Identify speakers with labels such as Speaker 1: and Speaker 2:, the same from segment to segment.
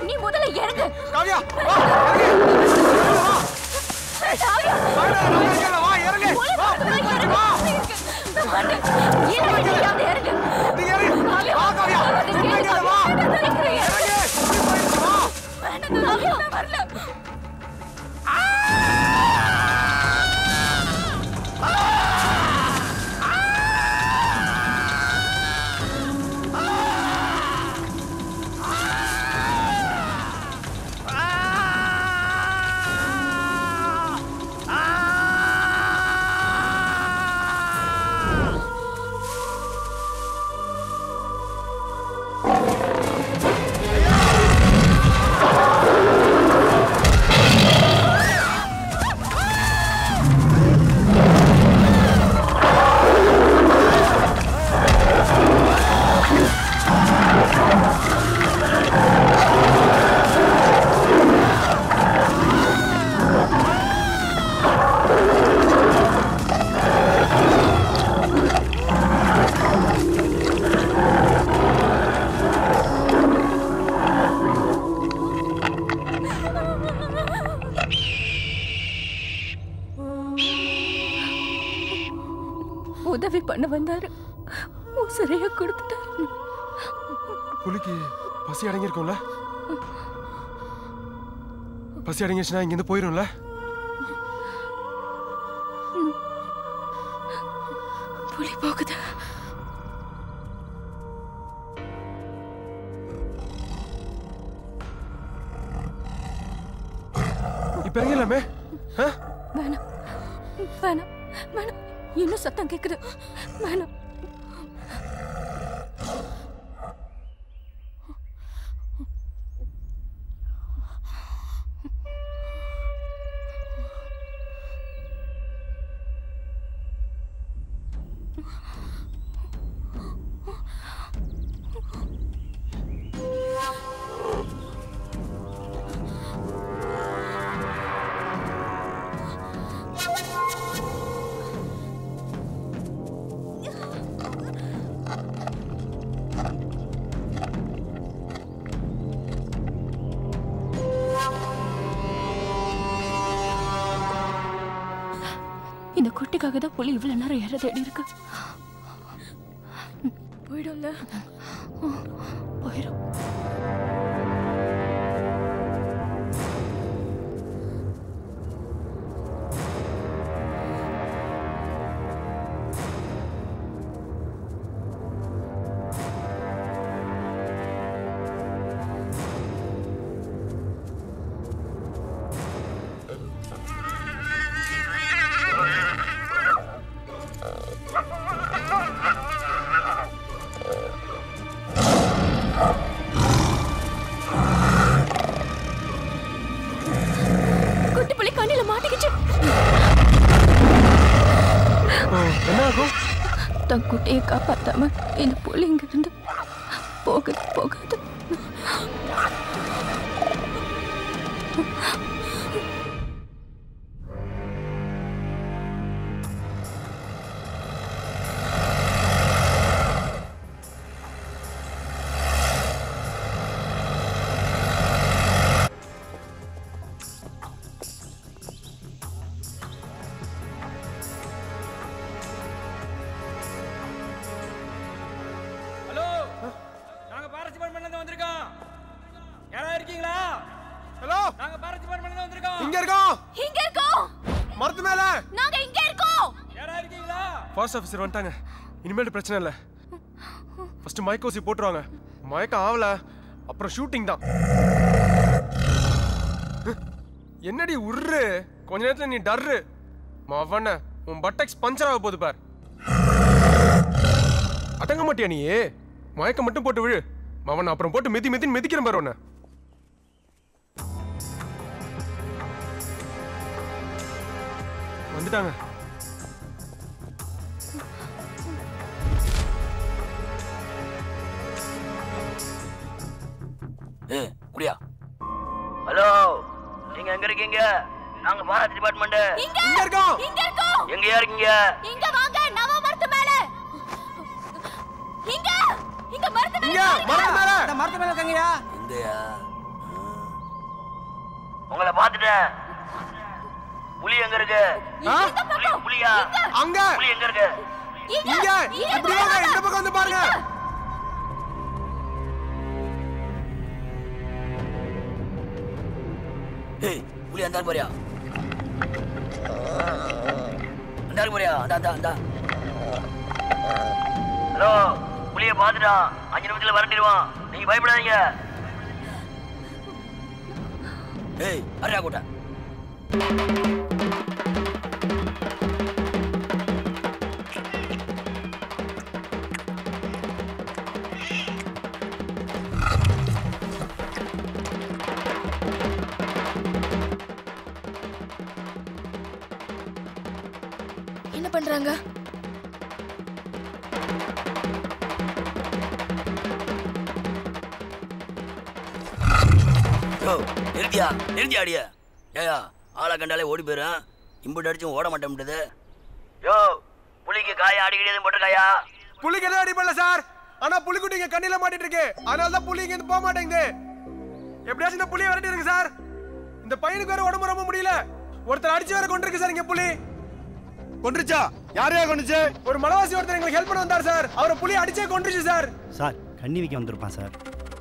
Speaker 1: நீ முதல்ல இறங்கு.
Speaker 2: காவியா வா வா இறங்கு. வா
Speaker 1: உதவி பண்ண வந்தாரு, உசிரைய கொடுத்துட்டாரு.
Speaker 2: புலிக்கு பசி அடங்கியிருக்கும்ல? பசி அடங்கிடுச்சுன்னா இங்கிருந்து போயிரும்ல?
Speaker 1: புலி போகுது.
Speaker 2: இப்ப இறங்கலாமே?
Speaker 1: வேணாம் வேணாம் வேணாம், இன்னும் சத்தம் கேக்குது. வேணாம். இந்த குட்டிக்காக தான் புலி இவ்வளவு நேரம் ஏற தேடி இருக்கு. போயிடும்ல? போயிடும். தன் குட்டியை காப்பாத்தாம இந்த புலி இங்க இருந்து போகுது போகாது.
Speaker 2: ஆஃபீஸர் வந்துட்டாங்க. இனிமேல் பிரச்சனை இல்லை. ஃபர்ஸ்ட் மயக்கோசி போட்டுருவாங்க. மயக்கம் ஆகல அப்புறம் ஷூட்டிங் தான். என்னடி உர்ரு, கொஞ்ச நேரத்தில் நீ டர்ரு மவன. உன் பட்டெக்ஸ் பஞ்சர் ஆக போகுது பார். அடங்க மாட்டியா நீ? மயக்கம் மட்டும் போட்டு விழு மவன். அப்புறம் போட்டு மிதி மிதின்னு மிதிக்கிறேன் பாரு உன்னை. வந்துட்டாங்க.
Speaker 3: குடியா. ஹலோ, நீங்க எங்க இருக்கீங்க? நாங்க ஃபாரஸ்ட் டிபார்ட்மெண்ட்.
Speaker 1: இங்க இருக்கோம். இங்க இருக்கோம்.
Speaker 3: எங்கயா இருக்கீங்க?
Speaker 1: இங்க வாங்க, நவ மரத்து மேல. இங்க மரத்து மேல.
Speaker 4: இங்க மரத்து மேல. இந்த மரத்து மேல இருக்கீங்கயா?
Speaker 3: எங்கயா? உங்களை பார்த்துட்டேன். புலி எங்க இருக்கு? புலியா?
Speaker 2: அங்க.
Speaker 3: புலி எங்க இருக்கு?
Speaker 2: இங்க. இப்படி வாங்க, இந்த பக்கம் வந்து பாருங்க.
Speaker 3: ஏய், புலி அந்த போறியா? அந்த போறியா? அந்த. ஹலோ, புலியை பார்த்துட்டான். 5 நிமிஷத்துல வரண்டிடுவான். நீங்க பயப்படாதீங்க. ஏய், அரையா கூட்ட.
Speaker 1: என்ன பண்றாங்க?
Speaker 3: நிறுத்தியாடியா? ஏயா, ஆளை கண்டாலே ஓடி போயிடும். இம்புட்டு அடிச்சும் ஓட மாட்டேன். யோ, புலிக்கு காயா அடிக்கடி எதுவும் போட்டிருக்காயா?
Speaker 2: புலிக்கு எதுவும் அடிப்படல சார். ஆனா புலிக்குட்டி இங்க கண்ணில மாட்டிட்டு இருக்கு. அதனாலதான் புலி இங்க இருந்து போக மாட்டேங்குது. எப்படியாச்சும் இந்த புலியை விரட்டி இருக்கு சார். இந்த பையனுக்கு வேற உடம்பு ரொம்ப முடியல. ஒருத்தர் அடிச்சு வேற கொண்டிருக்கு சார். இங்க புலி
Speaker 4: கொன்றுச்சா? யாரையா கொன்றுச்சு?
Speaker 2: ஒரு மலவாசி ஒருத்தர் எங்களுக்கு ஹெல்ப் பண்ண வந்தார் சார். அவரை புலி அடிச்சே கொன்றுச்சு சார்.
Speaker 5: சார் கண்ணி வைக்க வந்திருப்பான் சார்.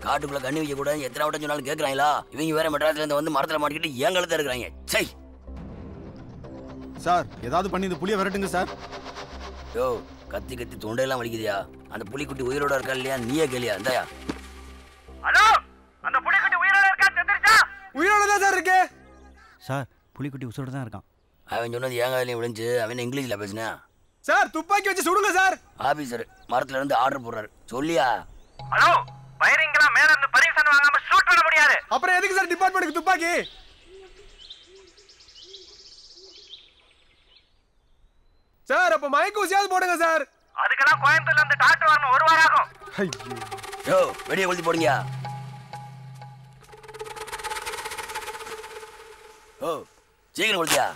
Speaker 3: காட்டுக்குள்ள கண்ணி வைக்க கூட எத்தனை வட்டம் சொன்னாலும் கேட்கறாங்களா? இவங்க வேற மெட்ராஸ்ல இருந்து வந்து மரத்துல மாட்டிக்கிட்டு ஏன் கழுத்த இருக்கிறாங்க. சை
Speaker 4: சார், ஏதாவது பண்ணி இந்த புலியை விரட்டுங்க சார்.
Speaker 3: யோ, கத்தி கத்தி தொண்டையெல்லாம் வலிக்குதியா? அந்த புலிக்குட்டி உயிரோட இருக்கா இல்லையா? நீயே கேளியா? இந்தாயா. ஹலோ, அந்த புலிக்குட்டி உயிரோட இருக்கா? செத்துருச்சா?
Speaker 2: உயிரோட தான் சார் இருக்கு.
Speaker 5: சார் புலிக்குட்டி உசுரோட தான் இருக்கான்.
Speaker 3: அவன் சொன்னது ஏங்காலையும் விழுந்து அவன் இங்கிலீஷ்ல பேசினா.
Speaker 2: சார் துப்பாக்கி வச்சு சுடுங்க சார்.
Speaker 3: ஆபீசர் மரத்துல இருந்து ஆர்டர் போடுறாரு. சொல்லியா?
Speaker 6: ஹலோ, ஃபயரிங்லாம் மேல இருந்து பர்மிஷன் வாங்காம ஷூட் பண்ண முடியாது.
Speaker 2: அப்புறம் எதுக்கு சார் டிபார்ட்மெண்ட்டுக்கு துப்பாக்கி? சார் அப்ப மயக்க ஊசியாவது போடுங்க சார்.
Speaker 6: அதுக்கெல்லாம் கோயம்புத்தூர்ல இருந்து டாக்டர் வரணும். 1 வாரம் ஆகும்.
Speaker 3: யோ, வெடியை கொளுத்தி போடுங்க. ஓ, சீக்கிரம் கொளுத்தியா?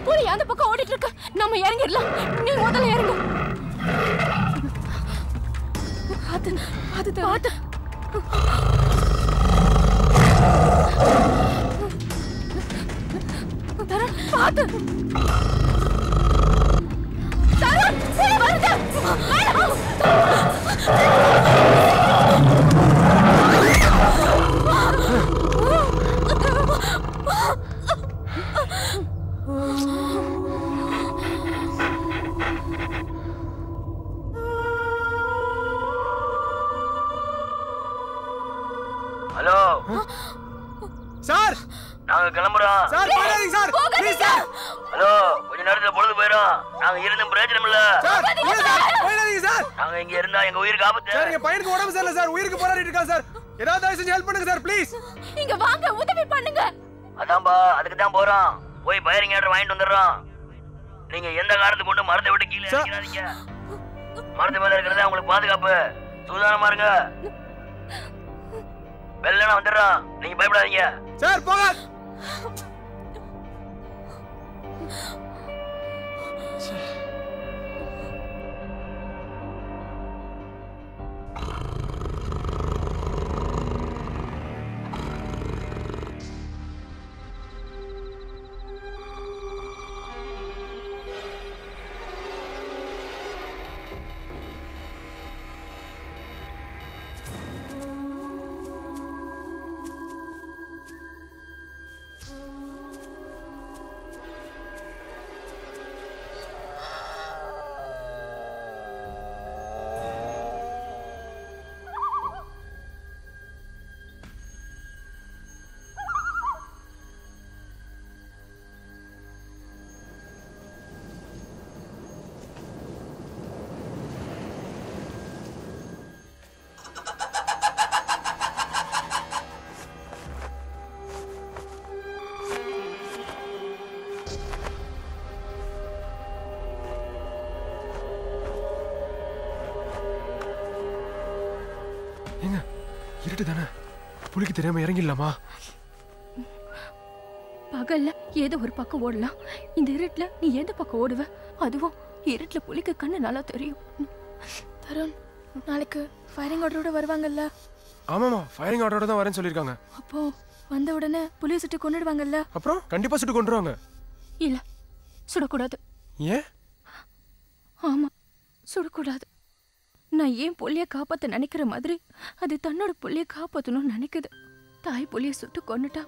Speaker 1: புலி அந்த பக்கம் ஓடிட்டு இருக்கு. நம்ம இறங்கிடலாம். நீ முதல்ல இறங்கு. அது தரன் பாத்து. தரன் புலி வருது.
Speaker 3: ஹலோ
Speaker 2: சார்,
Speaker 3: நாங்க கிளம்புறோம்.
Speaker 2: சார் போகாதீங்க சார். Please sir.
Speaker 3: ஹலோ, கொஞ்ச நேரத்துல பொழுது போயிடும். நாங்க இருந்தும் பிரயோஜனம் இல்ல.
Speaker 2: சார் போகாதீங்க சார்.
Speaker 3: நாங்க இங்க இருந்தா எங்க உயிருக்கு ஆபத்து.
Speaker 2: சார் எங்க பையனுக்கு உடம்பு சரியில்லை சார். உயிருக்கு போராடிட்டு இருக்கான் சார். ஏதாவது தயவு செஞ்சு ஹெல்ப் பண்ணுங்க சார் ப்ளீஸ்.
Speaker 1: இங்க வாங்க, உதவி பண்ணுங்க.
Speaker 3: அதான்பா, அதுக்கு தான் போறோம். போய் ஃபயரிங் ஆர்டர் வாங்கிட்டு வந்துடுறோம். நீங்க எந்த காரணத்துக்கு கொண்டு மரத்தை விட்டு கீழே இறங்காதீங்க. மரத்து மேல இருக்கிறதா உங்களுக்கு பாதுகாப்பு. சூதானமா இருங்க. வெள்ளனா வந்துடுறோம். நீங்க பயப்படாதீங்க
Speaker 2: சார். போக இருட்டு தானே, புலிக்கு தெரியாம இறங்கிடலாமா?
Speaker 1: பகல்ல ஏதோ ஒரு பக்கம் ஓடலாம், இந்த இருட்டுல நீ எந்த பக்கம் ஓடுவ? அதுவும் இருட்டுல புலிக்கு கண்ணு நல்லா தெரியும்.
Speaker 7: தருண், நாளைக்கு ஃபயரிங் ஆர்டரோட வருவாங்கல்ல?
Speaker 2: ஆமாமா, ஃபயரிங் ஆர்டரோட தான் வரேன்னு சொல்லியிருக்காங்க.
Speaker 7: அப்போ வந்த உடனே புலியை சுட்டு கொன்னுடுவாங்கல்ல?
Speaker 2: அப்புறம் கண்டிப்பா சுட்டு கொண்டுருவாங்க.
Speaker 1: இல்ல, சுடக்கூடாது.
Speaker 2: ஏன்?
Speaker 1: ஆமா, சுடக்கூடாது. நான் ஏன் புள்ளிய காப்பாத்த நினைக்கிற மாதிரி அது தன்னோட புள்ளிய காப்பாத்தணும்னு நினைக்குது. தாய் புலிய சுட்டு கொன்னுட்டா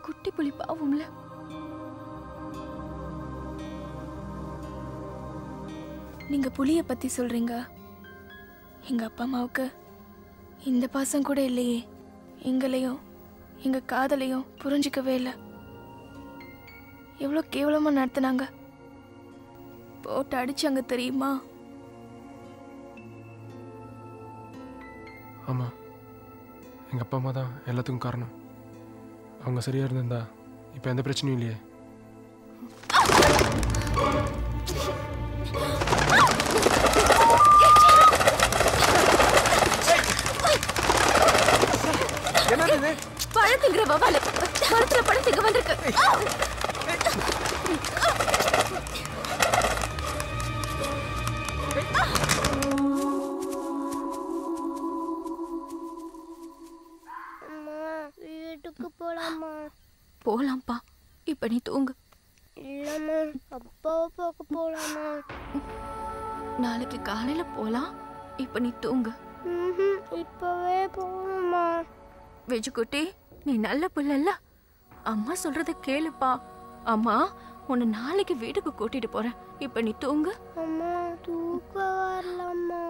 Speaker 1: குட்டி புலி பாவம்ல.
Speaker 7: நீங்க புலிய பத்தி சொல்றீங்க, எங்க அப்பா அம்மாவுக்கு இந்த பாசம் கூட இல்லையே. எங்களையும் எங்க காதலையும் புரிஞ்சிக்கவே இல்லை. எவ்வளோ கேவலமா நடத்தினாங்க, போட்டு அடிச்சாங்க தெரியுமா?
Speaker 2: ஆமா, எங்க அப்பா அம்மா தான் எல்லாத்துக்கும் காரணம். அவங்க சரியா இருந்திருந்தா இப்ப எந்த பிரச்சனையும் இல்லையே. என்னது?
Speaker 1: பழத்துங்கிற வவால மரத்துல பழத்துக்கு வந்திருக்கு.
Speaker 8: வீட்டுக்கு போலாமா?
Speaker 1: போலாம்ப்பா, இப்ப நீ தூங்கு.
Speaker 8: இல்லம்மா, அப்பாவை பார்க்க போலாமா?
Speaker 1: நாளைக்கு காலையில போலாம், இப்ப நீ தூங்கு.
Speaker 8: இப்பவே போகணுமா?
Speaker 1: வெஜுக்குட்டி, நீ நல்ல பிள்ளைல்ல, அம்மா சொல்றத கேளுப்பா. அம்மா உன்னை நாளைக்கு வீட்டுக்கு கூட்டிட்டு போறேன், இப்ப நீ தூங்கு.
Speaker 8: அம்மா தூக்கம் வரலம்மா.